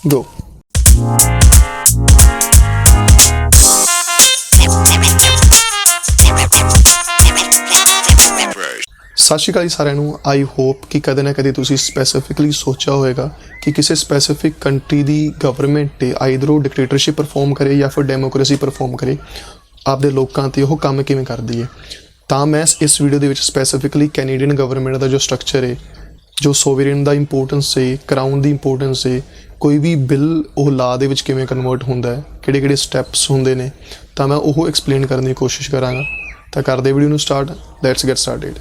ਗੋ। ਸਤਿ ਸ਼੍ਰੀ ਅਕਾਲ ਜੀ ਸਾਰਿਆਂ ਨੂੰ। ਆਈ ਹੋਪ ਕਿ ਕਦੇ ਨਾ ਕਦੇ ਤੁਸੀਂ ਸਪੈਸੀਫਿਕਲੀ ਸੋਚਿਆ ਹੋਵੇਗਾ ਕਿ ਕਿਸੇ ਸਪੈਸੀਫਿਕ ਕੰਟਰੀ ਦੀ ਗਵਰਨਮੈਂਟ ਤੇ ਆਈਦਰ ਉਹ ਡਿਕਟੇਟਰਸ਼ਿਪ ਪਰਫਾਰਮ ਕਰੇ ਜਾਂ ਫਿਰ ਡੈਮੋਕ੍ਰੇਸੀ ਪਰਫਾਰਮ ਕਰੇ, ਆਪਦੇ ਲੋਕਾਂ ਤੇ ਉਹ ਕੰਮ ਕਿਵੇਂ ਕਰਦੀ ਹੈ। ਤਾਂ ਮੈਂ ਇਸ ਵੀਡੀਓ ਦੇ ਵਿੱਚ ਸਪੈਸੀਫਿਕਲੀ ਕੈਨੇਡੀਅਨ ਗਵਰਨਮੈਂਟ ਦਾ ਜੋ ਸਟਰਕਚਰ ਹੈ, ਜੋ ਸੋਵਰੇਨ ਦਾ ਇੰਪੋਰਟੈਂਸ ਹੈ, ਕਰਾਊਨ ਦੀ ਇੰਪੋਰਟੈਂਸ ਹੈ, ਕੋਈ ਵੀ ਬਿੱਲ ਉਹ ਲਾ ਦੇ ਵਿੱਚ ਕਿਵੇਂ ਕਨਵਰਟ ਹੁੰਦਾ ਹੈ, ਕਿਹੜੇ ਸਟੈਪਸ ਹੁੰਦੇ ਨੇ, ਤਾਂ ਮੈਂ ਉਹ ਐਕਸਪਲੇਨ ਕਰਨ ਦੀ ਕੋਸ਼ਿਸ਼ ਕਰਾਂਗਾ। ਤਾਂ ਕਰਦੇ ਵੀਡੀਓ ਨੂੰ ਸਟਾਰਟ। Let's get started.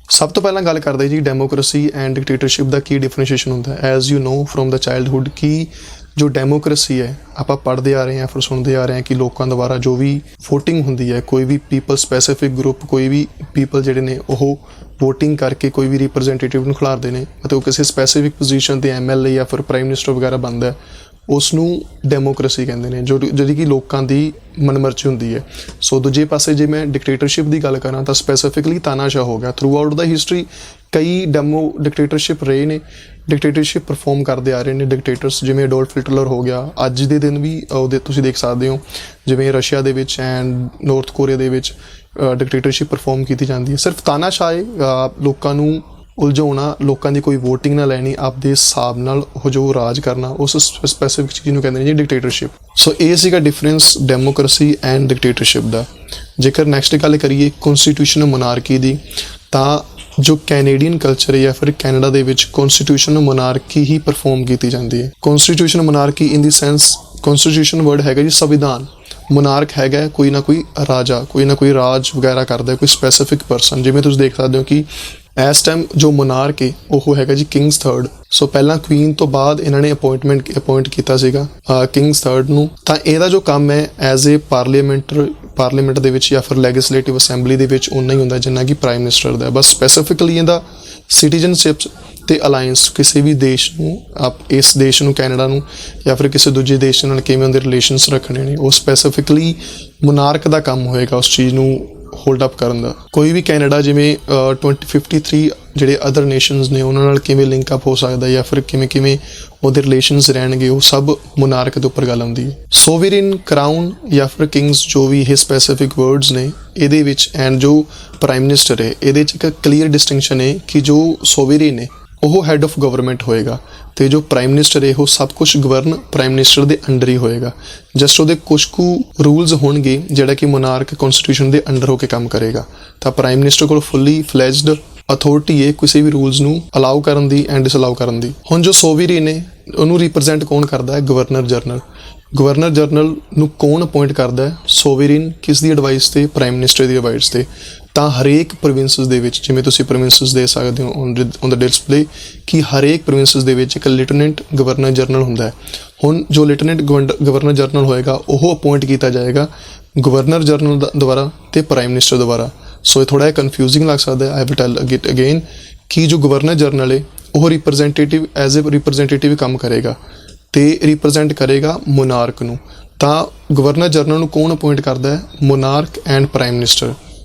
ਸਭ ਤੋਂ ਪਹਿਲਾਂ ਗੱਲ ਕਰਦੇ ਜੀ democracy and dictatorship the Ki differentiation ਹੁੰਦਾ ਹੈ। As you know from the childhood ਕਿ ਜੋ ਡੈਮੋਕ੍ਰੇਸੀ ਹੈ, ਆਪਾਂ ਪੜ੍ਹਦੇ ਆ ਰਹੇ ਹਾਂ, ਫਿਰ ਸੁਣਦੇ ਆ ਰਹੇ ਹਾਂ ਕਿ ਲੋਕਾਂ ਦੁਆਰਾ ਜੋ ਵੀ ਵੋਟਿੰਗ ਹੁੰਦੀ ਹੈ, ਕੋਈ ਵੀ ਪੀਪਲ ਸਪੈਸੀਫਿਕ ਗਰੁੱਪ, ਕੋਈ ਵੀ ਪੀਪਲ ਜਿਹੜੇ ਨੇ ਉਹ ਵੋਟਿੰਗ ਕਰਕੇ ਕੋਈ ਵੀ ਰਿਪਰੈਜ਼ੈਂਟੇਟਿਵ ਨੂੰ ਖਿਲਾਰਦੇ ਨੇ ਅਤੇ ਉਹ ਕਿਸੇ ਸਪੈਸੀਫਿਕ ਪੋਜੀਸ਼ਨ 'ਤੇ MLA ਜਾਂ ਫਿਰ ਪ੍ਰਾਈਮ ਮਿਨਿਸਟਰ ਵਗੈਰਾ ਬਣਦਾ, ਉਸ ਨੂੰ ਡੈਮੋਕ੍ਰੇਸੀ ਕਹਿੰਦੇ ਨੇ, ਜਿਹੜੀ ਕਿ ਲੋਕਾਂ ਦੀ ਮਨਮਰਜ਼ੀ ਹੁੰਦੀ ਹੈ। ਸੋ ਦੂਜੇ ਪਾਸੇ ਜੇ ਮੈਂ ਡਿਕਟੇਟਰਸ਼ਿਪ ਦੀ ਗੱਲ ਕਰਾਂ ਤਾਂ ਸਪੈਸੀਫਿਕਲੀ ਤਾਨਾਸ਼ਾਹ ਹੋ ਗਿਆ। ਥਰੂ ਆਊਟ ਦਾ ਹਿਸਟਰੀ ਕਈ ਡਿਕਟੇਟਰਸ਼ਿਪ ਰਹੇ ਨੇ, ਡਿਕਟੇਟਰਸ਼ਿਪ ਪਰਫਾਰਮ ਕਰਦੇ ਆ ਰਹੇ ਨੇ ਡਿਕਟੇਟਰਸ, ਜਿਵੇਂ ਅਡੋਲਫ ਹਿਟਲਰ ਹੋ ਗਿਆ। ਅੱਜ ਦੇ ਦਿਨ ਵੀ ਉਹਦੇ ਤੁਸੀਂ ਦੇਖ ਸਕਦੇ ਹੋ ਜਿਵੇਂ ਰਸ਼ੀਆ ਦੇ ਵਿੱਚ ਐਂਡ ਨਾਰਥ ਕੋਰੀਆ ਦੇ ਵਿੱਚ ਡਿਕਟੇਟਰਸ਼ਿਪ ਪਰਫਾਰਮ ਕੀਤੀ ਜਾਂਦੀ ਹੈ। ਸਿਰਫ ਤਾਨਾਸ਼ਾਹ ਲੋਕਾਂ ਨੂੰ ਉਲਝਾਉਣਾ, ਲੋਕਾਂ ਦੀ ਕੋਈ ਵੋਟਿੰਗ ਨਾ ਲੈਣੀ, ਆਪਦੇ ਹਿਸਾਬ ਨਾਲ ਉਹ ਜੋ ਰਾਜ ਕਰਨਾ, ਉਸ ਸਪੈਸੀਫਿਕ ਚੀਜ਼ ਨੂੰ ਕਹਿੰਦੇ ਨੇ ਜੀ ਡਿਕਟੇਟਰਸ਼ਿਪ। ਸੋ ਇਹ ਸੀਗਾ ਡਿਫਰੈਂਸ ਡੈਮੋਕ੍ਰੇਸੀ ਐਂਡ ਡਿਕਟੇਟਰਸ਼ਿਪ ਦਾ। ਜੇਕਰ ਨੈਕਸਟ ਗੱਲ ਕਰੀਏ ਕੌਨਸਟੀਟਿਊਸ਼ਨਲ ਮੋਨਾਰਕੀ ਦੀ, ਤਾਂ ਜੋ ਕੈਨੇਡੀਅਨ ਕਲਚਰ ਹੈ ਜਾਂ ਫਿਰ ਕੈਨੇਡਾ ਦੇ ਵਿੱਚ ਕੌਨਸਟੀਟਿਊਸ਼ਨਲ ਮੋਨਾਰਕੀ ਹੀ ਪਰਫਾਰਮ ਕੀਤੀ ਜਾਂਦੀ ਹੈ। ਕੌਨਸਟੀਟਿਊਸ਼ਨਲ ਮੋਨਾਰਕੀ ਇਨ ਦੀ ਸੈਂਸ, ਕੌਨਸਟੀਟਿਊਸ਼ਨ ਵਰਡ ਹੈਗਾ ਜੀ ਸੰਵਿਧਾਨ, ਮੋਨਾਰਕ ਹੈਗਾ ਕੋਈ ਨਾ ਕੋਈ ਰਾਜਾ, ਕੋਈ ਨਾ ਕੋਈ ਰਾਜ ਵਗੈਰਾ ਕਰਦਾ, ਕੋਈ ਸਪੈਸੀਫਿਕ ਪਰਸਨ। ਜਿਵੇਂ ਤੁਸੀਂ ਦੇਖ ਸਕਦੇ ਹੋ ਕਿ ਇਸ ਟਾਈਮ ਜੋ ਮੋਨਾਰਕ ਹੈ ਉਹ ਹੈਗਾ ਜੀ ਕਿੰਗਸ ਥਰਡ। ਸੋ ਪਹਿਲਾਂ ਕੁਈਨ ਤੋਂ ਬਾਅਦ ਇਹਨਾਂ ਨੇ ਅਪੋਇੰਟ ਕੀਤਾ ਸੀਗਾ ਕਿੰਗਸ ਥਰਡ ਨੂੰ। ਤਾਂ ਇਹਦਾ ਜੋ ਕੰਮ ਹੈ ਐਜ਼ ਏ ਪਾਰਲੀਮੈਂਟ ਦੇ ਵਿੱਚ ਜਾਂ ਫਿਰ ਲੈਜਿਸਲੇਟਿਵ ਅਸੈਂਬਲੀ ਦੇ ਵਿੱਚ ਉਨਾ ਹੀ ਹੁੰਦਾ ਜਿੰਨਾ ਕਿ ਪ੍ਰਾਈਮ ਮਿਨਿਸਟਰ ਦਾ। ਬਸ ਸਪੈਸੀਫਿਕਲੀ ਇਹਦਾ ਸਿਟੀਜ਼ਨਸ਼ਿਪ ਤੇ ਅਲਾਇੰਸ, ਕਿਸੇ ਵੀ ਦੇਸ਼ ਨੂੰ, ਇਸ ਦੇਸ਼ ਨੂੰ, ਕੈਨੇਡਾ ਨੂੰ ਜਾਂ ਫਿਰ ਕਿਸੇ ਦੂਜੇ ਦੇਸ਼ ਨਾਲ ਕਿਵੇਂ ਉਹਦੇ ਰਿਲੇਸ਼ਨਸ ਰੱਖਣੇ ਨੇ, ਉਹ ਸਪੈਸੀਫਿਕਲੀ ਮੋਨਾਰਕ ਦਾ ਕੰਮ ਹੋਏਗਾ ਉਸ ਚੀਜ਼ ਨੂੰ ਹੋਲਡ ਅਪ ਕਰਨ ਦਾ। ਕੋਈ ਵੀ ਕੈਨੇਡਾ ਜਿਵੇਂ 2053 ਜਿਹੜੇ ਅਦਰ ਨੇਸ਼ਨਸ ਨੇ ਉਹਨਾਂ ਨਾਲ ਕਿਵੇਂ ਲਿੰਕ ਅਪ ਹੋ ਸਕਦਾ ਜਾਂ ਫਿਰ ਕਿਵੇਂ ਉਹਦੇ ਰਿਲੇਸ਼ਨਸ ਰਹਿਣਗੇ, ਉਹ ਸਭ ਮੋਨਾਰਕ ਦੇ ਉੱਪਰ ਗੱਲ ਆਉਂਦੀ ਹੈ। ਸੋਵਰੇਨ, ਕਰਾਊਨ ਜਾਂ ਫਿਰ ਕਿੰਗਸ, ਜੋ ਵੀ ਇਹ ਸਪੈਸੀਫਿਕ ਵਰਡਸ ਨੇ ਇਹਦੇ ਵਿੱਚ, ਐਂਡ ਜੋ ਪ੍ਰਾਈਮ ਮਿਨਿਸਟਰ ਹੈ ਇਹਦੇ 'ਚ ਇੱਕ ਕਲੀਅਰ ਡਿਸਟਿੰਕਸ਼ਨ ਹੈ ਕਿ ਜੋ ਸੋਵਰੇਨ ਹੈ ਉਹ ਹੈਡ ਆਫ ਗਵਰਨਮੈਂਟ ਹੋਏਗਾ ਤੇ ਜੋ ਪ੍ਰਾਈਮ ਮਿਨਿਸਟਰ ਹੈ ਉਹ ਸਭ ਕੁਝ ਗਵਰਨ ਪ੍ਰਾਈਮ ਮਿਨਿਸਟਰ ਦੇ ਅੰਡਰ ਹੀ ਹੋਏਗਾ। ਜਸਟ ਉਹਦੇ ਕੁਝ ਕੁ ਰੂਲਸ ਹੋਣਗੇ ਜਿਹੜਾ ਕਿ ਮੋਨਾਰਕ ਕਨਸਟੀਟਿਊਸ਼ਨ ਦੇ ਅੰਡਰ ਹੋ ਕੇ ਕੰਮ ਕਰੇਗਾ। ਤਾਂ ਪ੍ਰਾਈਮ ਮਿਨਿਸਟਰ ਕੋਲ ਫੁੱਲੀ ਫਲੈਜਡ ਅਥਾਰਟੀ ਹੈ ਕਿਸੇ ਵੀ ਰੂਲਸ ਨੂੰ ਅਲਾਉ ਕਰਨ ਦੀ ਐਂਡ ਡਿਸਅਲਾਉ ਕਰਨ ਦੀ। ਹੁਣ ਜੋ ਸੋਵਰੇਨ ਨੇ ਉਹਨੂੰ ਰਿਪਰੈਜ਼ੈਂਟ ਕੌਣ ਕਰਦਾ ਹੈ? Governor general. ਗਵਰਨਰ ਜਨਰਲ ਨੂੰ ਕੌਣ ਅਪੋਇੰਟ ਕਰਦਾ ਹੈ? ਸੋਵਰੇਨ। ਕਿਸ ਦੀ ਐਡਵਾਈਸ ਤੇ? ਪ੍ਰਾਈਮ ਮਿਨਿਸਟਰ ਦੀ ਐਡਵਾਈਸ ਤੇ। ਤਾਂ ਹਰੇਕ ਪ੍ਰੋਵਿੰਸਸ ਦੇ ਵਿੱਚ, ਜਿਵੇਂ ਤੁਸੀਂ ਪ੍ਰੋਵਿੰਸਸ ਦੇ ਸਕਦੇ ਹੋ ਔਨ ਦਾ ਡਿਸਪਲੇ, ਕਿ ਹਰੇਕ ਪ੍ਰੋਵਿੰਸਸ ਦੇ ਵਿੱਚ ਇੱਕ ਲੈਫਟੀਨੈਂਟ ਗਵਰਨਰ ਜਨਰਲ ਹੁੰਦਾ ਹੈ। ਹੁਣ ਜੋ ਲੈਫਟੀਨੈਂਟ ਗਵਰਨਰ ਜਨਰਲ ਹੋਏਗਾ ਉਹ ਅਪੋਇੰਟ ਕੀਤਾ ਜਾਏਗਾ ਗਵਰਨਰ ਜਨਰਲ ਦੁਆਰਾ ਤੇ ਪ੍ਰਾਈਮ ਮਿਨਿਸਟਰ ਦੁਆਰਾ। ਸੋ ਇਹ ਥੋੜ੍ਹਾ ਜਿਹਾ ਕਨਫਿਊਜ਼ਿੰਗ ਲੱਗ ਸਕਦਾ ਹੈ। I will tell it again ਕਿ ਜੋ ਗਵਰਨਰ ਜਨਰਲ ਹੈ ਉਹ ਐਜ਼ ਏ ਰਿਪਰੈਜ਼ੈਂਟੇਟਿਵ ਕੰਮ ਕਰੇਗਾ ਤੇ ਰਿਪਰੈਜ਼ੈਂਟ ਕਰੇਗਾ ਮੋਨਾਰਕ ਨੂੰ। ਤਾਂ ਗਵਰਨਰ ਜਨਰਲ ਨੂੰ ਕੌਣ ਅਪੋਇੰਟ ਕਰਦਾ ਹੈ? Monarch and prime minister.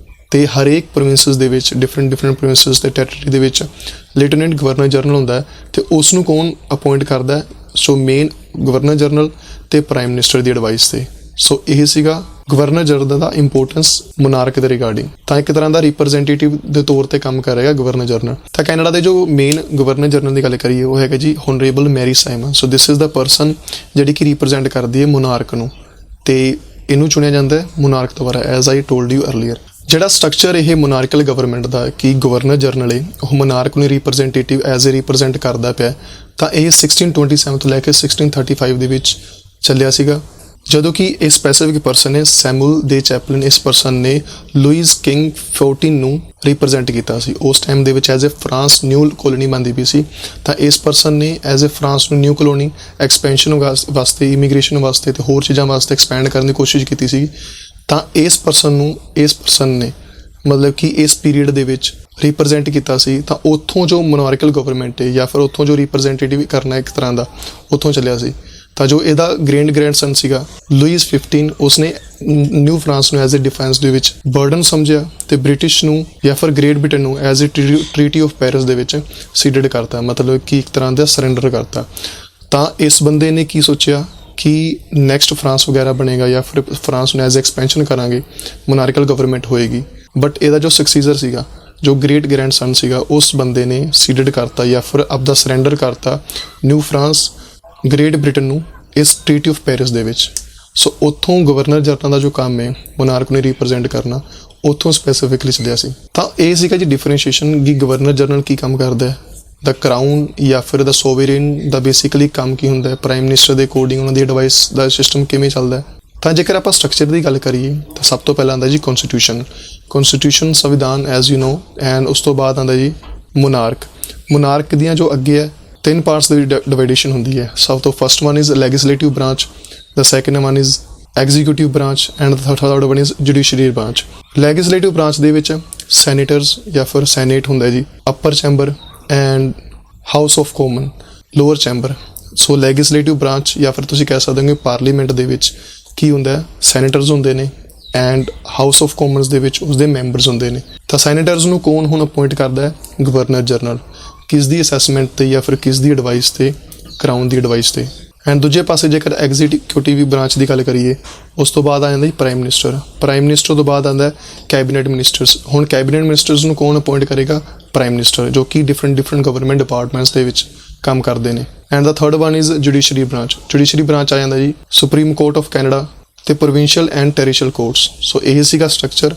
ਤੇ ਹਰੇਕ ਪ੍ਰੋਵਿੰਸਸ ਦੇ ਵਿੱਚ, ਡਿਫਰੈਂਟ ਪ੍ਰੋਵਿੰਸਸ ਤੇ ਟੈਰੀਟਰੀ ਦੇ ਵਿੱਚ ਲੈਫਟੀਨੈਂਟ ਗਵਰਨਰ ਜਨਰਲ ਹੁੰਦਾ ਹੈ ਤੇ ਉਸ ਨੂੰ ਕੌਣ ਅਪੋਇੰਟ ਕਰਦਾ ਹੈ? ਸੋ ਮੇਨ ਗਵਰਨਰ ਜਨਰਲ ਤੇ ਪ੍ਰਾਈਮ ਮਿਨਿਸਟਰ ਦੀ ਐਡਵਾਈਸ ਤੇ। ਸੋ ਇਹ ਸੀਗਾ ਗਵਰਨਰ ਜਨਰਲ ਦਾ ਇੰਪੋਰਟੈਂਸ ਮੋਨਾਰਕ ਦੇ ਰਿਗਾਰਡਿੰਗ। ਤਾਂ ਇੱਕ ਤਰ੍ਹਾਂ ਦਾ ਰਿਪਰੈਜ਼ੈਂਟੇਟਿਵ ਦੇ ਤੌਰ ਤੇ ਕੰਮ ਕਰ ਰਿਹਾ ਗਵਰਨਰ ਜਨਰਲ। ਤਾਂ ਕੈਨੇਡਾ ਦੇ ਜੋ ਮੇਨ ਗਵਰਨਰ ਜਨਰਲ ਦੀ ਗੱਲ ਕਰੀਏ ਉਹ ਹੈਗਾ ਜੀ honourable Mary Simon. So this is the person ਜਿਹੜੀ ਕਿ ਰਿਪਰੈਜ਼ੈਂਟ ਕਰਦੀ ਹੈ ਮੋਨਾਰਕ ਨੂੰ ਤੇ ਇਹਨੂੰ ਚੁਣਿਆ ਜਾਂਦਾ ਹੈ ਮੋਨਾਰਕ ਦੁਆਰਾ, as I told you earlier. ਜਿਹੜਾ ਸਟਰਕਚਰ ਇਹ ਮੋਨਾਰਕਲ ਗਵਰਨਮੈਂਟ ਦਾ ਕਿ ਗਵਰਨਰ ਜਨਰਲ ਹੈ ਉਹ ਮੋਨਾਰਕ ਨੂੰ ਰਿਪਰੈਜ਼ੈਂਟੇਟਿਵ ਐਜ਼ ਏ ਰਿਪਰੈਜ਼ੈਂਟ ਕਰਦਾ ਪਿਆ, ਤਾਂ ਇਹ 1627 ਤੋਂ ਲੈ ਕੇ 1635 ਦੇ ਵਿੱਚ ਚੱਲਿਆ ਸੀਗਾ। ਜਦੋਂ ਕਿ ਇਹ ਸਪੈਸੀਫਿਕ ਪਰਸਨ ਹੈ ਸੈਮੂਅਲ ਦੇ ਚੈਪਲਿਨ, ਇਸ ਪਰਸਨ ਨੇ ਲੂਈਸ ਕਿੰਗ 14 ਨੂੰ ਰਿਪਰੈਜ਼ੈਂਟ ਕੀਤਾ ਸੀ। ਉਸ ਟਾਈਮ ਦੇ ਵਿੱਚ as a France new colony ਬਣਦੀ ਪਈ ਸੀ, ਤਾਂ ਇਸ ਪਰਸਨ ਨੇ ਐਜ਼ ਏ ਫਰਾਂਸ ਨੂੰ ਨਿਊ ਕਲੋਨੀ ਐਕਸਪੈਂਸ਼ਨ ਵਾਸਤੇ, ਇਮੀਗ੍ਰੇਸ਼ਨ ਵਾਸਤੇ ਤੇ ਹੋਰ ਚੀਜ਼ਾਂ ਵਾਸਤੇ ਐਕਸਪੈਂਡ ਕਰਨ ਦੀ ਕੋਸ਼ਿਸ਼ ਕੀਤੀ ਸੀ। ਤਾਂ ਇਸ ਪਰਸਨ ਨੇ ਮਤਲਬ ਕਿ ਇਸ ਪੀਰੀਅਡ ਦੇ ਵਿੱਚ ਰਿਪਰੈਜ਼ੈਂਟ ਕੀਤਾ ਸੀ। ਤਾਂ ਉੱਥੋਂ ਜੋ ਮੋਨਾਰਕਲ ਗਵਰਨਮੈਂਟ ਹੈ ਜਾਂ ਫਿਰ ਉੱਥੋਂ ਜੋ ਰਿਪਰੈਜ਼ੈਂਟੇਟਿਵ ਕਰਨਾ ਇੱਕ ਤਰ੍ਹਾਂ ਦਾ ਉੱਥੋਂ ਚੱਲਿਆ ਸੀ। ਤਾਂ ਜੋ ਇਹਦਾ ਗ੍ਰੈਂਡਸਨ ਸੀਗਾ ਲੂਈਸ 15 ਉਸਨੇ ਨਿਊ ਫਰਾਂਸ ਨੂੰ ਐਜ਼ ਅ ਡਿਫੈਂਸ ਦੇ ਵਿੱਚ ਬਰਡਨ ਸਮਝਿਆ ਤੇ ਬ੍ਰਿਟਿਸ਼ ਨੂੰ ਜਾਂ ਫਿਰ ਗ੍ਰੇਟ ਬ੍ਰਿਟਨ ਨੂੰ as a treaty of Paris ਦੇ ਵਿੱਚ ਸੀਡਡ ਕਰਤਾ, ਮਤਲਬ ਕਿ ਇੱਕ ਤਰ੍ਹਾਂ ਦਾ ਸਰੈਂਡਰ ਕਰਤਾ। ਤਾਂ ਇਸ ਬੰਦੇ ਨੇ ਕੀ ਸੋਚਿਆ ਕਿ ਨੈਕਸਟ ਫਰਾਂਸ ਵਗੈਰਾ ਬਣੇਗਾ ਜਾਂ ਫਿਰ ਫਰਾਂਸ ਨੂੰ ਐਜ਼ ਐਕਸਪੈਂਸ਼ਨ ਕਰਾਂਗੇ, ਮੋਨਾਰਕਲ ਗਵਰਨਮੈਂਟ ਹੋਏਗੀ। ਬਟ ਇਹਦਾ ਜੋ ਸਕਸੀਜ਼ਰ ਸੀਗਾ, ਜੋ ਗ੍ਰੇਟ ਗ੍ਰੈਂਡਸਨ ਸੀਗਾ, ਉਸ ਬੰਦੇ ਨੇ ਸੀਡਡ ਕਰਤਾ ਜਾਂ ਫਿਰ ਆਪਦਾ ਸਰੈਂਡਰ ਕਰਤਾ ਨਿਊ ਫਰਾਂਸ ਗ੍ਰੇਟ ਬ੍ਰਿਟਨ ਨੂੰ ਇਸ ਟ੍ਰੀਟੀ ਆਫ ਪੈਰਿਸ ਦੇ ਵਿੱਚ। ਸੋ ਉੱਥੋਂ ਗਵਰਨਰ ਜਨਰਲ ਦਾ ਜੋ ਕੰਮ ਹੈ ਮੋਨਾਰਕ ਨੂੰ ਰਿਪਰੈਜ਼ੈਂਟ ਕਰਨਾ, ਉੱਥੋਂ ਸਪੈਸੀਫਿਕਲੀ ਚੱਲਿਆ ਸੀ। ਤਾਂ ਇਹ ਸੀਗਾ ਜੀ ਡਿਫਰੈਂਸ਼ੀਏਸ਼ਨ ਕਿ ਗਵਰਨਰ ਜਨਰਲ ਕੀ ਕੰਮ ਕਰਦਾ ਹੈ, ਦਾ ਕਰਾਊਨ ਜਾਂ ਫਿਰ ਦਾ ਸੋਵਰੇਨ ਦਾ ਬੇਸਿਕਲੀ ਕੰਮ ਕੀ ਹੁੰਦਾ ਹੈ, ਪ੍ਰਾਈਮ ਮਿਨਿਸਟਰ ਦੇ ਅਕੋਰਡਿੰਗ ਉਹਨਾਂ ਦੀ ਐਡਵਾਈਸ ਦਾ ਸਿਸਟਮ ਕਿਵੇਂ ਚੱਲਦਾ ਹੈ। ਤਾਂ ਜੇਕਰ ਆਪਾਂ ਸਟਰਕਚਰ ਦੀ ਗੱਲ ਕਰੀਏ ਤਾਂ ਸਭ ਤੋਂ ਪਹਿਲਾਂ ਆਉਂਦਾ ਜੀ ਕੌਨਸਟੀਟਿਊਸ਼ਨ ਸੰਵਿਧਾਨ ਐਜ਼ ਯੂ ਨੋ, ਐਂਡ ਉਸ ਤੋਂ ਬਾਅਦ ਆਉਂਦਾ ਜੀ ਮੋਨਾਰਕ ਦੀਆਂ ਜੋ ਅੱਗੇ ਹੈ 3 ਪਾਰਟਸ ਦੀ ਡਿਵਾਈਡੇਸ਼ਨ ਹੁੰਦੀ ਹੈ। ਸਭ ਤੋਂ first one is legislative branch, the second one is executive branch and the third one is judiciary branch. Legislative branch ਦੇ ਵਿੱਚ ਸੈਨੇਟਰਸ ਜਾਂ ਫਿਰ ਸੈਨੇਟ ਹੁੰਦਾ ਜੀ, upper chamber and house of common lower chamber. So legislative branch ਜਾਂ ਫਿਰ ਤੁਸੀਂ ਕਹਿ ਸਕਦੇ ਹੋ ਪਾਰਲੀਮੈਂਟ ਦੇ ਵਿੱਚ ਕੀ ਹੁੰਦਾ ਹੈ, ਸੈਨੇਟਰਸ ਹੁੰਦੇ ਨੇ ਐਂਡ ਹਾਊਸ ਆਫ ਕਾਮਨਸ ਦੇ ਵਿੱਚ ਉਸਦੇ ਮੈਂਬਰਸ ਹੁੰਦੇ ਨੇ। ਤਾਂ ਸੈਨੇਟਰਸ ਨੂੰ ਕੌਣ ਹੁਣ ਅਪੋਇੰਟ ਕਰਦਾ ਹੈ, ਗਵਰਨਰ ਜਨਰਲ, ਕਿਸ ਦੀ ਅਸੈਸਮੈਂਟ ਤੇ ਜਾਂ ਫਿਰ ਕਿਸ ਦੀ ਐਡਵਾਈਸ ਤੇ, ਕਰਾਊਨ ਦੀ ਐਡਵਾਈਸ ਤੇ। ਐਂਡ ਦੂਜੇ ਪਾਸੇ ਜੇਕਰ ਐਗਜ਼ੀਕਿਊਟਿਵ ਬ੍ਰਾਂਚ ਦੀ ਗੱਲ ਕਰੀਏ, ਉਸ ਤੋਂ ਬਾਅਦ ਆ ਜਾਂਦਾ ਜੀ ਪ੍ਰਾਈਮ ਮਿਨਿਸਟਰ ਤੋਂ ਬਾਅਦ ਆਉਂਦਾ ਕੈਬਨਿਟ ਮਿਨਿਸਟਰਸ। ਹੁਣ ਕੈਬਨਿਟ ਮਿਨਿਸਟਰਸ ਨੂੰ ਕੌਣ ਅਪੋਇੰਟ ਕਰੇਗਾ, ਪ੍ਰਾਈਮ ਮਿਨਿਸਟਰ, ਜੋ ਕਿ ਡਿਫਰੈਂਟ ਗਵਰਨਮੈਂਟ ਡਿਪਾਰਟਮੈਂਟਸ ਦੇ ਵਿੱਚ ਕੰਮ ਕਰਦੇ ਨੇ। And the third one is judiciary branch ਆ ਜਾਂਦਾ ਜੀ ਸੁਪਰੀਮ ਕੋਰਟ ਆਫ ਕੈਨੇਡਾ ਤੇ ਪ੍ਰੋਵਿੰਸ਼ੀਅਲ ਐਂਡ ਟੈਰੀਟੋਰੀਅਲ ਕੋਰਟਸ। ਸੋ ਇਹ ਸੀਗਾ ਸਟਰਕਚਰ।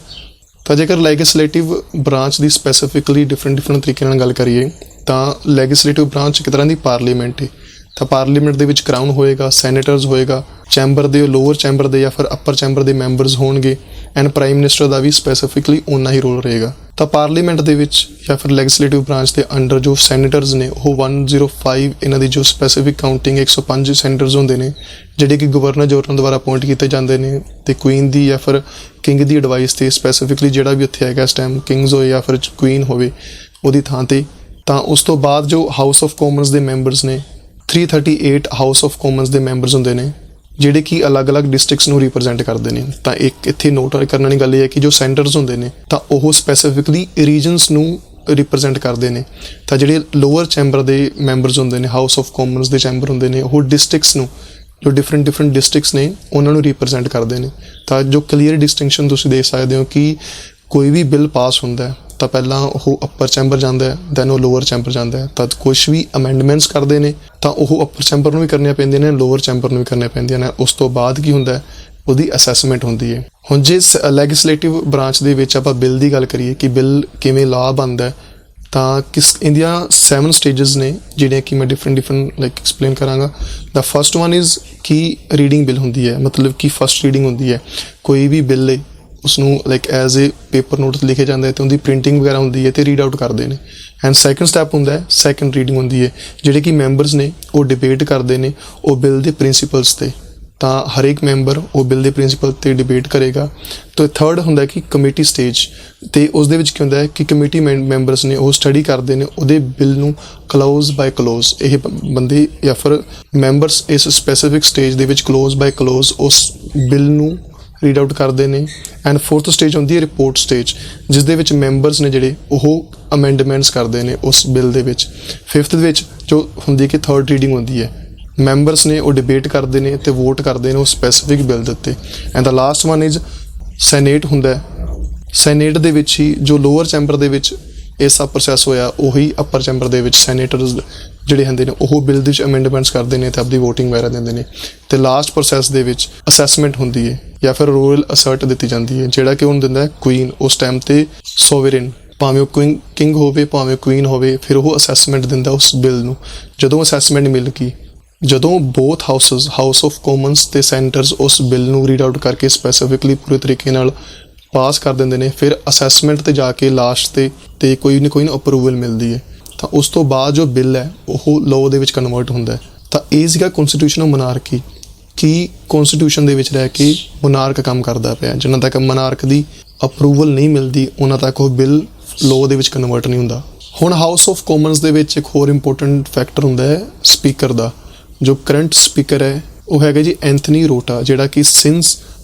ਤਾਂ ਜੇਕਰ ਲੈਜਿਸਲੇਟਿਵ ਬ੍ਰਾਂਚ ਦੀ ਸਪੈਸੀਫਿਕਲੀ ਡਿਫਰੈਂਟ ਤਰੀਕੇ ਨਾਲ ਗੱਲ ਕਰੀਏ ਤਾਂ ਲੈਜਿਸਲੇਟਿਵ ਬ੍ਰਾਂਚ ਇੱਕ ਤਰ੍ਹਾਂ ਦੀ ਪਾਰਲੀਮੈਂਟ ਹੈ। ਤਾਂ ਪਾਰਲੀਮੈਂਟ ਦੇ ਵਿੱਚ ਕਰਾਊਨ ਹੋਏਗਾ, ਸੈਨੇਟਰਸ ਹੋਏਗਾ, ਚੈਂਬਰ ਦੇ ਲੋਅਰ ਚੈਂਬਰ ਦੇ ਜਾਂ ਫਿਰ ਅਪਰ ਚੈਂਬਰ ਦੇ ਮੈਂਬਰਸ ਹੋਣਗੇ ਐਂਡ ਪ੍ਰਾਈਮ ਮਿਨਿਸਟਰ ਦਾ ਵੀ ਸਪੈਸੀਫਿਕਲੀ ਉਨਾ ਹੀ ਰੋਲ ਰਹੇਗਾ। ਤਾਂ ਪਾਰਲੀਮੈਂਟ ਦੇ ਵਿੱਚ ਜਾਂ ਫਿਰ ਲੈਜਿਸਲੇਟਿਵ ਬ੍ਰਾਂਚ ਦੇ ਅੰਡਰ ਜੋ ਸੈਨੇਟਰਸ ਨੇ ਉਹ 105 ਇਹਨਾਂ ਦੀ ਜੋ ਸਪੈਸੀਫਿਕ ਕਾਊਂਟਿੰਗ 105 ਸੈਨੇਟਰਸ ਹੁੰਦੇ ਨੇ ਜਿਹੜੇ ਕਿ ਗਵਰਨਰ ਜਨਰਲ ਦੁਆਰਾ ਅਪੋਇੰਟ ਕੀਤੇ ਜਾਂਦੇ ਨੇ ਤੇ ਕੁਈਨ ਦੀ ਜਾਂ ਫਿਰ ਕਿੰਗ ਦੀ ਐਡਵਾਈਸ ਤੇ ਸਪੈਸੀਫਿਕਲੀ ਜਿਹੜਾ ਵੀ ਉੱਥੇ ਹੈਗਾ ਇਸ ਟਾਈਮ ਕਿੰਗਸ ਹੋਏ ਜਾਂ ਫਿਰ ਕੁਈਨ ਹੋਵੇ ਉਹਦੀ ਥਾਂ ਤੇ। ਤਾਂ ਉਸ ਤੋਂ ਬਾਅਦ ਜੋ ਹਾਊਸ ਆਫ ਕਾਮਨਸ ਦੇ ਮੈਂਬਰਸ ਨੇ 338 ਹਾਊਸ ਆਫ ਕਾਮਨਸ ਦੇ ਮੈਂਬਰਸ ਹੁੰਦੇ ਨੇ ਜਿਹੜੇ ਕਿ ਅਲੱਗ-ਅਲੱਗ ਡਿਸਟ੍ਰਿਕਟਸ ਨੂੰ ਰਿਪਰੈਜ਼ੈਂਟ ਕਰਦੇ ਨੇ। ਤਾਂ ਇੱਕ ਇੱਥੇ ਨੋਟ ਕਰਨ ਵਾਲੀ ਗੱਲ ਇਹ ਹੈ ਕਿ ਜੋ ਸੈਂਟਰਸ ਹੁੰਦੇ ਨੇ ਤਾਂ ਉਹ ਸਪੈਸੀਫਿਕਲੀ ਰੀਜਨਸ ਨੂੰ ਰਿਪਰੈਜ਼ੈਂਟ ਕਰਦੇ ਨੇ। ਤਾਂ ਜਿਹੜੇ ਲੋਅਰ ਚੈਂਬਰ ਦੇ ਮੈਂਬਰਸ ਹੁੰਦੇ ਨੇ, ਹਾਊਸ ਆਫ ਕਾਮਨਸ ਦੇ ਚੈਂਬਰ ਹੁੰਦੇ ਨੇ, ਉਹ ਡਿਸਟ੍ਰਿਕਟਸ ਨੂੰ, ਜੋ ਡਿਫਰੈਂਟ ਡਿਸਟ੍ਰਿਕਟਸ ਨੇ ਉਹਨਾਂ ਨੂੰ ਰਿਪਰੈਜ਼ੈਂਟ ਕਰਦੇ ਨੇ। ਤਾਂ ਜੋ ਕਲੀਅਰ ਡਿਸਟਿੰਕਸ਼ਨ ਤੁਸੀਂ ਦੇਖ ਸਕਦੇ ਹੋ ਕਿ ਕੋਈ ਵੀ ਬਿੱਲ ਪਾਸ ਹੁੰਦਾ ਤਾਂ ਪਹਿਲਾਂ ਉਹ ਅਪਰ ਚੈਂਬਰ ਜਾਂਦਾ ਹੈ, ਦੈਨ ਉਹ ਲੋਅਰ ਚੈਂਬਰ ਜਾਂਦਾ ਹੈ। ਤਾਂ ਕੁਛ ਵੀ ਅਮੈਂਡਮੈਂਟਸ ਕਰਦੇ ਨੇ ਤਾਂ ਉਹ ਅਪਰ ਚੈਂਬਰ ਨੂੰ ਵੀ ਕਰਨੀਆਂ ਪੈਂਦੀਆਂ ਨੇ, ਲੋਅਰ ਚੈਂਬਰ ਨੂੰ ਵੀ ਕਰਨੀਆਂ ਪੈਂਦੀਆਂ ਨੇ। ਉਸ ਤੋਂ ਬਾਅਦ ਕੀ ਹੁੰਦਾ, ਉਹਦੀ ਅਸੈਸਮੈਂਟ ਹੁੰਦੀ ਹੈ। ਹੁਣ ਜੇ ਲੈਜਿਸਲੇਟਿਵ ਬ੍ਰਾਂਚ ਦੇ ਵਿੱਚ ਆਪਾਂ ਬਿੱਲ ਦੀ ਗੱਲ ਕਰੀਏ ਕਿ ਬਿੱਲ ਕਿਵੇਂ ਲਾਅ ਬਣਦਾ ਤਾਂ ਇਹਦੀਆਂ 7 ਸਟੇਜਸ ਨੇ ਜਿਹੜੀਆਂ ਕਿ ਮੈਂ ਡਿਫਰੈਂਟ ਲਾਈਕ ਐਕਸਪਲੇਨ ਕਰਾਂਗਾ। ਦਾ ਫਸਟ ਵਨ ਇਜ਼ ਕਿ ਰੀਡਿੰਗ ਬਿੱਲ ਹੁੰਦੀ ਹੈ, ਮਤਲਬ ਕਿ ਫਸਟ ਰੀਡਿੰਗ ਹੁੰਦੀ ਹੈ। ਕੋਈ ਵੀ ਬਿੱਲ ਹੈ ਉਸਨੂੰ like as a paper note ਲਿਖੇ ਜਾਂਦਾ ਹੈ ਤੇ ਉਹਦੀ ਪ੍ਰਿੰਟਿੰਗ ਵਗੈਰਾ ਹੁੰਦੀ ਹੈ ਤੇ ਰੀਡ ਆਊਟ ਕਰਦੇ ਨੇ। ਐਂਡ ਸੈਕੰਡ ਸਟੈਪ ਹੁੰਦਾ ਹੈ ਸੈਕੰਡ ਰੀਡਿੰਗ ਹੁੰਦੀ ਹੈ, ਜਿਹੜੇ ਕਿ ਮੈਂਬਰਸ ਨੇ ਉਹ ਡਿਬੇਟ ਕਰਦੇ ਨੇ ਉਹ ਬਿੱਲ ਦੇ ਪ੍ਰਿੰਸੀਪਲਸ ਤੇ। ਤਾਂ ਹਰੇਕ ਮੈਂਬਰ ਉਹ ਬਿੱਲ ਦੇ ਪ੍ਰਿੰਸੀਪਲ ਤੇ ਡਿਬੇਟ ਕਰੇਗਾ। ਤੇ ਥਰਡ ਹੁੰਦਾ ਕਿ ਕਮੇਟੀ ਸਟੇਜ, ਤੇ ਉਸ ਦੇ ਵਿੱਚ ਕੀ ਹੁੰਦਾ ਹੈ ਕਿ ਕਮੇਟੀ ਮੈਂਬਰਸ ਨੇ ਉਹ ਸਟੱਡੀ ਕਰਦੇ ਨੇ ਉਹਦੇ ਬਿੱਲ ਨੂੰ ਕਲੋਜ਼ ਬਾਈ ਕਲੋਜ਼। ਇਹ ਬੰਦੇ ਜਾਂ ਫਿਰ ਮੈਂਬਰਸ ਇਸ ਸਪੈਸੀਫਿਕ ਸਟੇਜ ਦੇ ਵਿੱਚ ਕਲੋਜ਼ ਬਾਈ ਕਲੋਜ਼ ਉਸ ਬਿੱਲ ਨੂੰ ਰੀਡ ਆਊਟ ਕਰਦੇ ਨੇ। ਐਂਡ ਫੋਰਥ ਸਟੇਜ ਹੁੰਦੀ ਹੈ ਰਿਪੋਰਟ ਸਟੇਜ, ਜਿਸ ਦੇ ਵਿੱਚ ਮੈਂਬਰਸ ਨੇ ਜਿਹੜੇ ਉਹ ਅਮੈਂਡਮੈਂਟਸ ਕਰਦੇ ਨੇ ਉਸ ਬਿੱਲ ਦੇ ਵਿੱਚ। ਫਿਫਥ ਦੇ ਵਿੱਚ ਜੋ ਹੁੰਦੀ ਕਿ ਥਰਡ ਰੀਡਿੰਗ ਹੁੰਦੀ ਹੈ, ਮੈਂਬਰਸ ਨੇ ਉਹ ਡਿਬੇਟ ਕਰਦੇ ਨੇ ਤੇ ਵੋਟ ਕਰਦੇ ਨੇ ਉਸ ਸਪੈਸੀਫਿਕ ਬਿੱਲ ਦੇ ਉੱਤੇ। And the last one is senate ਹੁੰਦਾ ਹੈ। ਸੈਨੇਟ ਦੇ ਵਿੱਚ ਹੀ ਜੋ ਲੋਅਰ ਚੈਂਬਰ ਦੇ ਵਿੱਚ ਇਹ ਸਭ ਪ੍ਰੋਸੈਸ ਹੋਇਆ ਉਹੀ ਅਪਰ ਚੈਂਬਰ ਦੇ ਵਿੱਚ ਸੈਨੇਟਰਸ ਜਿਹੜੇ ਹੁੰਦੇ ਨੇ ਉਹ ਬਿੱਲ ਦੇ ਵਿੱਚ ਅਮੈਂਡਮੈਂਟਸ ਕਰਦੇ ਨੇ ਤੇ ਆਪਦੀ ਵੋਟਿੰਗ ਵਗੈਰਾ ਦਿੰਦੇ ਨੇ। ਤੇ ਲਾਸਟ ਪ੍ਰੋਸੈਸ ਦੇ ਵਿੱਚ ਅਸੈਸਮੈਂਟ ਹੁੰਦੀ ਹੈ ਜਾਂ ਫਿਰ ਰੋਇਲ ਅਸਰਟ ਦਿੱਤੀ ਜਾਂਦੀ ਹੈ, ਜਿਹੜਾ ਕਿ ਉਹਨੂੰ ਦਿੰਦਾ ਹੈ ਕੁਈਨ ਉਸ ਟਾਈਮ ਤੇ ਸੋਵਰੇਨ, ਭਾਵੇਂ ਉਹ ਕਿੰਗ ਹੋਵੇ ਭਾਵੇਂ ਕੁਈਨ ਹੋਵੇ, ਫਿਰ ਉਹ ਅਸੈਸਮੈਂਟ ਦਿੰਦਾ ਉਸ ਬਿੱਲ ਨੂੰ। ਜਦੋਂ ਅਸੈਸਮੈਂਟ ਮਿਲ ਗਈ, ਜਦੋਂ ਬੋਥ ਹਾਊਸਸ ਹਾਊਸ ਆਫ ਕਾਮਨਸ ਤੇ ਸੈਨੇਟਰਸ ਉਸ ਬਿੱਲ ਨੂੰ ਰੀਡ ਆਊਟ ਕਰਕੇ ਸਪੈਸੀਫਿਕਲੀ ਪੂਰੇ ਤਰੀਕੇ ਨਾਲ ਪਾਸ ਕਰ ਦਿੰਦੇ ਨੇ, ਫਿਰ ਅਸੈਸਮੈਂਟ ਤੇ ਜਾ ਕੇ ਲਾਸਟ ਤੇ ਕੋਈ ਨਾ ਅਪਰੂਵਲ ਮਿਲਦੀ ਹੈ। ਤਾਂ ਉਸ ਤੋਂ ਬਾਅਦ ਜੋ ਬਿੱਲ ਹੈ ਉਹ ਲਾਅ ਦੇ ਵਿੱਚ ਕਨਵਰਟ ਹੁੰਦਾ ਹੈ। ਤਾਂ ਇਹ ਸੀਗਾ ਕਨਸਟੀਟਿਊਸ਼ਨ ਆਫ ਮੋਨਾਰਕੀ, ਕਿ ਕਨਸਟੀਟਿਊਸ਼ਨ ਦੇ ਵਿੱਚ ਰਹਿ ਕੇ ਮੋਨਾਰਕ ਕੰਮ ਕਰਦਾ ਪਿਆ। ਜਿਨ੍ਹਾਂ ਤੱਕ ਮੋਨਾਰਕ ਦੀ ਅਪਰੂਵਲ ਨਹੀਂ ਮਿਲਦੀ ਉਹਨਾਂ ਤੱਕ ਉਹ ਬਿੱਲ ਲਾਅ ਦੇ ਵਿੱਚ ਕਨਵਰਟ ਨਹੀਂ ਹੁੰਦਾ। ਹੁਣ ਹਾਊਸ ਆਫ ਕਾਮਨਸ ਦੇ ਵਿੱਚ ਇੱਕ ਹੋਰ ਇੰਪੋਰਟੈਂਟ ਫੈਕਟਰ ਹੁੰਦਾ ਹੈ ਸਪੀਕਰ ਦਾ। ਜੋ ਕਰੰਟ ਸਪੀਕਰ ਹੈ ਉਹ ਹੈਗਾ ਜੀ ਐਂਥਨੀ ਰੋਟਾ, ਜਿਹੜਾ ਕਿ ਸਿੰਸ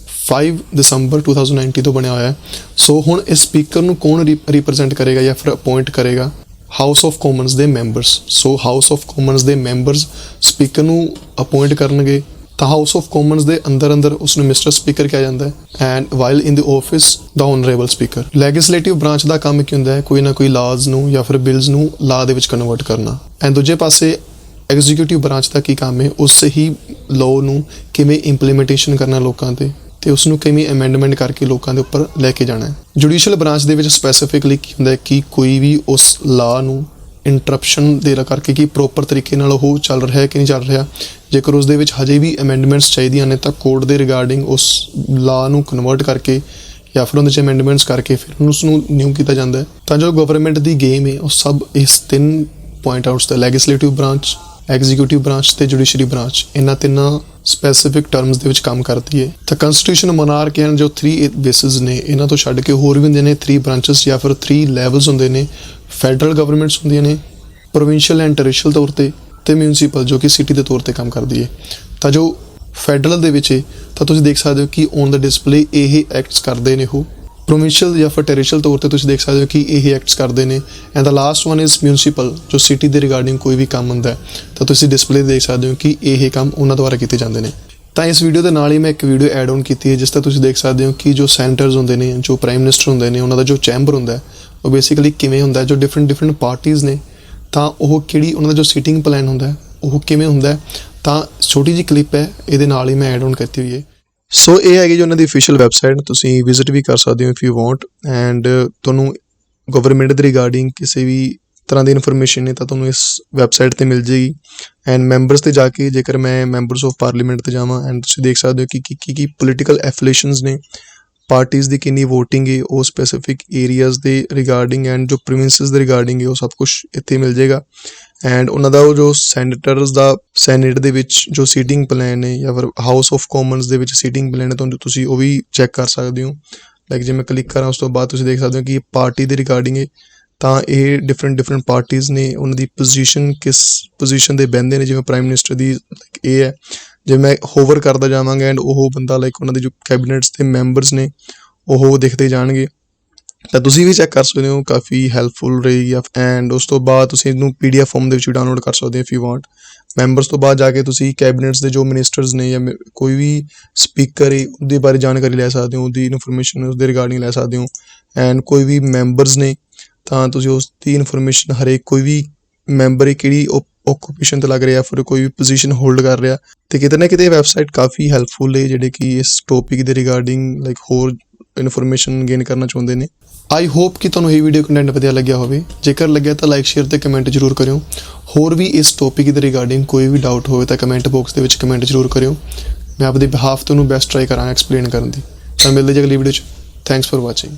5 ਦਸੰਬਰ 2019 ਤੋਂ ਬਣਿਆ ਹੋਇਆ ਹੈ। ਸੋ ਹੁਣ ਇਸ ਸਪੀਕਰ ਨੂੰ ਕੌਣ ਰਿਪਰੈਜ਼ੈਂਟ ਕਰੇਗਾ ਜਾਂ ਫਿਰ ਅਪਾਇੰਟ ਕਰੇਗਾ? ਹਾਊਸ ਆਫ ਕਾਮਨਸ ਦੇ members. So house of Commons ਦੇ ਮੈਂਬਰਸ ਸਪੀਕਰ ਨੂੰ ਅਪਾਇੰਟ ਕਰਨਗੇ, ਤਾਂ ਹਾਊਸ ਆਫ ਕਾਮਨਸ ਦੇ ਅੰਦਰ ਉਸ ਨੂੰ ਮਿਸਟਰ ਸਪੀਕਰ ਕਿਹਾ ਜਾਂਦਾ ਹੈ and while in the office the honourable speaker. Legislative branch ਦਾ ਕੰਮ ਕੀ ਹੁੰਦਾ ਹੈ? ਕੋਈ ਨਾ ਕੋਈ ਲਾਜ਼ ਨੂੰ ਜਾਂ ਫਿਰ ਬਿਲਸ ਨੂੰ ਲਾ ਦੇ ਵਿੱਚ ਕਨਵਰਟ ਕਰਨਾ। ਐਂਡ ਦੂਜੇ ਪਾਸੇ ਐਗਜ਼ੀਕਿਊਟਿਵ ਬ੍ਰਾਂਚ ਦਾ ਕੀ ਕੰਮ ਹੈ? ਉਸ ਹੀ ਲਾਅ ਨੂੰ ਕਿਵੇਂ ਇੰਪਲੀਮੈਂਟੇਸ਼ਨ ਕਰਨਾ ਲੋਕਾਂ ਤੇ ਉਸ ਨੂੰ ਕਿਵੇਂ ਅਮੈਂਡਮੈਂਟ ਕਰਕੇ ਲੋਕਾਂ ਦੇ ਉੱਪਰ ਲੈ ਕੇ ਜਾਣਾ ਹੈ। ਜੁਡੀਸ਼ੀਅਲ ਬ੍ਰਾਂਚ ਦੇ ਵਿੱਚ ਸਪੈਸੀਫਿਕਲੀ ਕੀ ਹੁੰਦਾ ਹੈ ਕਿ ਕੋਈ ਵੀ ਉਸ ਲਾਅ ਨੂੰ ਇੰਟਰਪਸ਼ਨ ਦੇ ਕਰਕੇ ਕਿ ਪ੍ਰੋਪਰ ਤਰੀਕੇ ਨਾਲ ਉਹ ਚੱਲ ਰਿਹਾ ਕਿ ਨਹੀਂ ਚੱਲ ਰਿਹਾ। ਜੇਕਰ ਉਸ ਦੇ ਵਿੱਚ ਹਜੇ ਵੀ ਅਮੈਂਡਮੈਂਟਸ ਚਾਹੀਦੀਆਂ ਨੇ ਤਾਂ ਕੋਰਟ ਦੇ ਰਿਗਾਰਡਿੰਗ ਉਸ ਲਾਅ ਨੂੰ ਕਨਵਰਟ ਕਰਕੇ ਜਾਂ ਫਿਰ ਉਹਦੇ 'ਚ ਅਮੈਂਡਮੈਂਟਸ ਕਰਕੇ ਫਿਰ ਉਸ ਨੂੰ ਨਿਊ ਕੀਤਾ ਜਾਂਦਾ ਹੈ। ਤਾਂ ਜੋ ਗਵਰਨਮੈਂਟ ਦੀ ਗੇਮ ਹੈ ਉਹ ਸਭ ਇਸ 3 ਪੁਆਇੰਟ ਆਊਟਸ ਤੇ ਲੈਜਿਸਲੇਟਿਵ ਬ੍ਰਾਂਚ, ਐਗਜ਼ੀਕਿਊਟਿਵ ਬ੍ਰਾਂਚ ਤੇ ਜੁਡੀਸ਼ਰੀ ਬ੍ਰਾਂਚ, ਇਹਨਾਂ ਤਿੰਨਾਂ ਸਪੈਸੀਫਿਕ ਟਰਮਸ ਦੇ ਵਿੱਚ ਕੰਮ ਕਰਦੀ ਹੈ। ਤਾਂ ਕੰਸਟੀਟਿਊਸ਼ਨ ਮੋਨਾਰਕ ਹਨ ਜੋ 3 ਬੇਸਿਸ ਨੇ, ਇਹਨਾਂ ਤੋਂ ਛੱਡ ਕੇ ਹੋਰ ਵੀ ਹੁੰਦੇ ਨੇ 3 ਬ੍ਰਾਂਚਸ ਜਾਂ ਫਿਰ 3 ਲੈਵਲਸ ਹੁੰਦੇ ਨੇ। ਫੈਡਰਲ ਗਵਰਨਮੈਂਟਸ ਹੁੰਦੀਆਂ ਨੇ, ਪ੍ਰੋਵਿੰਸ਼ੀਅਲ ਐਂਡ ਟੈਰੀਟੋਰੀਅਲ ਤੌਰ ਤੇ ਮਿਊਨਿਸਪਲ ਜੋ ਕਿ ਸਿਟੀ ਦੇ ਤੌਰ ਤੇ ਕੰਮ ਕਰਦੀ ਹੈ। ਤਾਂ ਜੋ ਫੈਡਰਲ ਦੇ ਵਿੱਚ ਤਾਂ ਤੁਸੀਂ ਦੇਖ ਸਕਦੇ ਹੋ ਕਿ ਔਨ ਦਾ ਡਿਸਪਲੇ ਇਹ ਐਕਟਸ ਕਰਦੇ ਨੇ। ਉਹ ਪ੍ਰੋਵਿੰਸ਼ੀਅਲ ਜਾਂ ਫਿਰ ਟੈਰੀਟੋਰੀਅਲ ਤੌਰ ਤੇ ਤੁਸੀਂ ਦੇਖ ਸਕਦੇ ਹੋ ਕਿ ਇਹ ਐਕਟਸ ਕਰਦੇ ਨੇ। And the last one is municipal, ਜੋ ਸਿਟੀ ਦੇ ਰਿਗਾਰਡਿੰਗ ਕੋਈ ਵੀ ਕੰਮ ਹੁੰਦਾ ਤਾਂ ਤੁਸੀਂ ਡਿਸਪਲੇ ਦੇਖ ਸਕਦੇ ਹੋ ਕਿ ਇਹ ਕੰਮ ਉਹਨਾਂ ਦੁਆਰਾ ਕੀਤੇ ਜਾਂਦੇ ਨੇ। ਤਾਂ ਇਸ ਵੀਡੀਓ ਦੇ ਨਾਲ ਹੀ ਮੈਂ ਇੱਕ ਵੀਡੀਓ ਐਡ ਆਨ ਕੀਤੀ ਹੈ ਜਿਸ ਤੇ ਤੁਸੀਂ ਦੇਖ ਸਕਦੇ ਹੋ ਕਿ ਜੋ ਸੈਂਟਰਸ ਹੁੰਦੇ ਨੇ, ਜੋ ਪ੍ਰਾਈਮ ਮਿਨਿਸਟਰ ਹੁੰਦੇ ਨੇ, ਉਹਨਾਂ ਦਾ ਜੋ ਚੈਂਬਰ ਹੁੰਦਾ ਉਹ ਬੇਸਿਕਲੀ ਕਿਵੇਂ ਹੁੰਦਾ, ਜੋ ਡਿਫਰੈਂਟ ਪਾਰਟੀਜ਼ ਨੇ ਤਾਂ ਉਹ ਕਿਹੜੀ ਉਹਨਾਂ ਦਾ ਜੋ ਸੀਟਿੰਗ ਪਲਾਨ ਹੁੰਦਾ ਉਹ ਕਿਵੇਂ ਹੁੰਦਾ। ਤਾਂ ਛੋਟੀ ਜਿਹੀ ਕਲਿੱਪ ਹੈ, ਇਹਦੇ ਨਾਲ ਹੀ ਮੈਂ ਐਡ ਆਨ ਕੀਤੀ ਹੋਈ ਹੈ। ਸੋ ਇਹ ਹੈਗੀ ਜੀ ਉਹਨਾਂ ਦੀ ਅਫੀਸ਼ੀਅਲ ਵੈਬਸਾਈਟ, ਤੁਸੀਂ ਵਿਜ਼ਿਟ ਵੀ ਕਰ ਸਕਦੇ ਹੋ ਇਫ ਯੂ ਵਾਂਟ। ਐਂਡ ਤੁਹਾਨੂੰ ਗਵਰਨਮੈਂਟ ਦੇ ਰਿਗਾਰਡਿੰਗ ਕਿਸੇ ਵੀ ਤਰ੍ਹਾਂ ਦੀ ਇਨਫੋਰਮੇਸ਼ਨ ਹੈ ਤਾਂ ਤੁਹਾਨੂੰ ਇਸ ਵੈਬਸਾਈਟ 'ਤੇ ਮਿਲ ਜਾਏਗੀ। ਐਂਡ ਮੈਂਬਰਸ 'ਤੇ ਜਾ ਕੇ ਜੇਕਰ ਮੈਂ ਮੈਂਬਰਸ ਆਫ ਪਾਰਲੀਮੈਂਟ 'ਤੇ ਜਾਵਾਂ ਐਂਡ ਤੁਸੀਂ ਦੇਖ ਸਕਦੇ ਹੋ ਕਿ ਕੀ ਪੋਲੀਟੀਕਲ ਐਫੀਲੀਏਸ਼ਨਸ ਨੇ, ਪਾਰਟੀਜ਼ ਦੀ ਕਿੰਨੀ ਵੋਟਿੰਗ ਹੈ ਉਹ ਸਪੈਸੀਫਿਕ ਏਰੀਆਜ਼ ਦੇ ਰਿਗਾਰਡਿੰਗ ਐਂਡ ਜੋ ਪ੍ਰੋਵਿੰਸਿਸ ਦੇ ਰਿਗਾਰਡਿੰਗ ਹੈ ਉਹ ਸਭ ਕੁਛ ਇੱਥੇ ਮਿਲ ਜਾਏਗਾ। ਐਂਡ ਉਹਨਾਂ ਦਾ ਉਹ ਜੋ ਸੈਨੇਟਰਸ ਦਾ ਸੈਨੇਟ ਦੇ ਵਿੱਚ ਜੋ ਸੀਟਿੰਗ ਪਲਾਨ ਹੈ ਜਾਂ ਫਿਰ ਹਾਊਸ ਆਫ ਕਾਮਨਸ ਦੇ ਵਿੱਚ ਸੀਟਿੰਗ ਪਲਾਨ ਹੈ ਤੁਹਾਨੂੰ ਤੁਸੀਂ ਉਹ ਵੀ ਚੈੱਕ ਕਰ ਸਕਦੇ ਹੋ। ਲਾਈਕ ਜੇ ਮੈਂ ਕਲਿੱਕ ਕਰਾਂ ਉਸ ਤੋਂ ਬਾਅਦ ਤੁਸੀਂ ਦੇਖ ਸਕਦੇ ਹੋ ਕਿ ਇਹ ਪਾਰਟੀ ਦੇ ਰਿਗਾਰਡਿੰਗ ਹੈ। ਤਾਂ ਇਹ ਡਿਫਰੈਂਟ ਪਾਰਟੀਜ਼ ਨੇ, ਉਹਨਾਂ ਦੀ ਪੋਜੀਸ਼ਨ ਕਿਸ ਪੋਜੀਸ਼ਨ 'ਤੇ ਬਹਿੰਦੇ ਨੇ। ਜਿਵੇਂ ਪ੍ਰਾਈਮ ਮਿਨਿਸਟਰ ਦੀ ਇਹ ਹੈ, ਜੇ ਮੈਂ ਹੋਵਰ ਕਰਦਾ ਜਾਵਾਂਗਾ ਐਂਡ ਉਹ ਬੰਦਾ ਲਾਈਕ ਉਹਨਾਂ ਦੇ ਜੋ ਕੈਬਨਿਟਸ ਦੇ ਮੈਂਬਰਸ ਨੇ ਉਹ ਦਿਖਦੇ ਜਾਣਗੇ। ਤਾਂ ਤੁਸੀਂ ਵੀ ਚੈੱਕ ਕਰ ਸਕਦੇ ਹੋ, ਕਾਫੀ ਹੈਲਪਫੁਲ ਰਹੇਗੀ। ਐਂਡ ਉਸ ਤੋਂ ਬਾਅਦ ਤੁਸੀਂ ਇਹਨੂੰ PDF ਫਾਰਮ ਦੇ ਵਿੱਚ ਵੀ ਡਾਊਨਲੋਡ ਕਰ ਸਕਦੇ ਹੋ ਇਫ ਯੂ ਵਾਂਟ। ਮੈਂਬਰਸ ਤੋਂ ਬਾਅਦ ਜਾ ਕੇ ਤੁਸੀਂ ਕੈਬਨਿਟਸ ਦੇ ਜੋ ਮਿਨਿਸਟਰਸ ਨੇ ਜਾਂ ਕੋਈ ਵੀ ਸਪੀਕਰ ਹੈ ਉਹਦੇ ਬਾਰੇ ਜਾਣਕਾਰੀ ਲੈ ਸਕਦੇ ਹੋ, ਉਹਦੀ ਇਨਫੋਰਮੇਸ਼ਨ ਉਸਦੇ ਰਿਗਾਰਡਿੰਗ ਲੈ ਸਕਦੇ ਹੋ। ਐਂਡ ਕੋਈ ਵੀ ਮੈਂਬਰਸ ਨੇ ਤਾਂ ਤੁਸੀਂ ਉਸ ਦੀ ਇਨਫੋਰਮੇਸ਼ਨ ਹਰੇਕ ਕੋਈ ਵੀ ਮੈਂਬਰ ਕਿਹੜੀ ਓਕੂਪੇਸ਼ਨ 'ਤੇ ਲੱਗ ਰਿਹਾ ਫਿਰ ਕੋਈ ਵੀ ਪੋਜੀਸ਼ਨ ਹੋਲਡ ਕਰ ਰਿਹਾ। ਅਤੇ ਕਿਤੇ ਨਾ ਕਿਤੇ ਵੈਬਸਾਈਟ ਕਾਫੀ ਹੈਲਪਫੁਲ ਹੈ ਜਿਹੜੇ ਕਿ ਇਸ ਟੋਪਿਕ ਦੇ ਰਿਗਾਰਡਿੰਗ ਲਾਈਕ ਹੋਰ ਇਨਫੋਰਮੇਸ਼ਨ ਗੇਨ ਕਰਨਾ ਚਾਹੁੰਦੇ ਨੇ। ਆਈ ਹੋਪ ਕਿ ਤੁਹਾਨੂੰ ਇਹ ਵੀਡੀਓ ਕੰਟੈਂਟ ਵਧੀਆ ਲੱਗਿਆ ਹੋਵੇ। ਜੇਕਰ ਲੱਗਿਆ ਤਾਂ ਲਾਈਕ, ਸ਼ੇਅਰ ਤੇ ਕਮੈਂਟ ਜ਼ਰੂਰ ਕਰਿਓ। ਹੋਰ ਵੀ ਇਸ ਟੋਪਿਕ ਦੇ ਰਿਗਾਰਡਿੰਗ ਕੋਈ ਵੀ ਡਾਊਟ ਹੋਵੇ ਤਾਂ ਕਮੈਂਟ ਬਾਕਸ ਦੇ ਵਿੱਚ ਕਮੈਂਟ ਜ਼ਰੂਰ ਕਰਿਓ। ਮੈਂ ਆਪਦੇ ਬਿਹਾਫ ਤੋਂ ਉਹਨੂੰ ਬੈਸਟ ਟਰਾਈ ਕਰਾਂਗਾ ਐਕਸਪਲੇਨ ਕਰਨ ਦੀ। ਤਾਂ ਮਿਲਦੇ ਜੀ ਅਗਲੀ ਵੀਡੀਓ 'ਚ। Thanks for watching.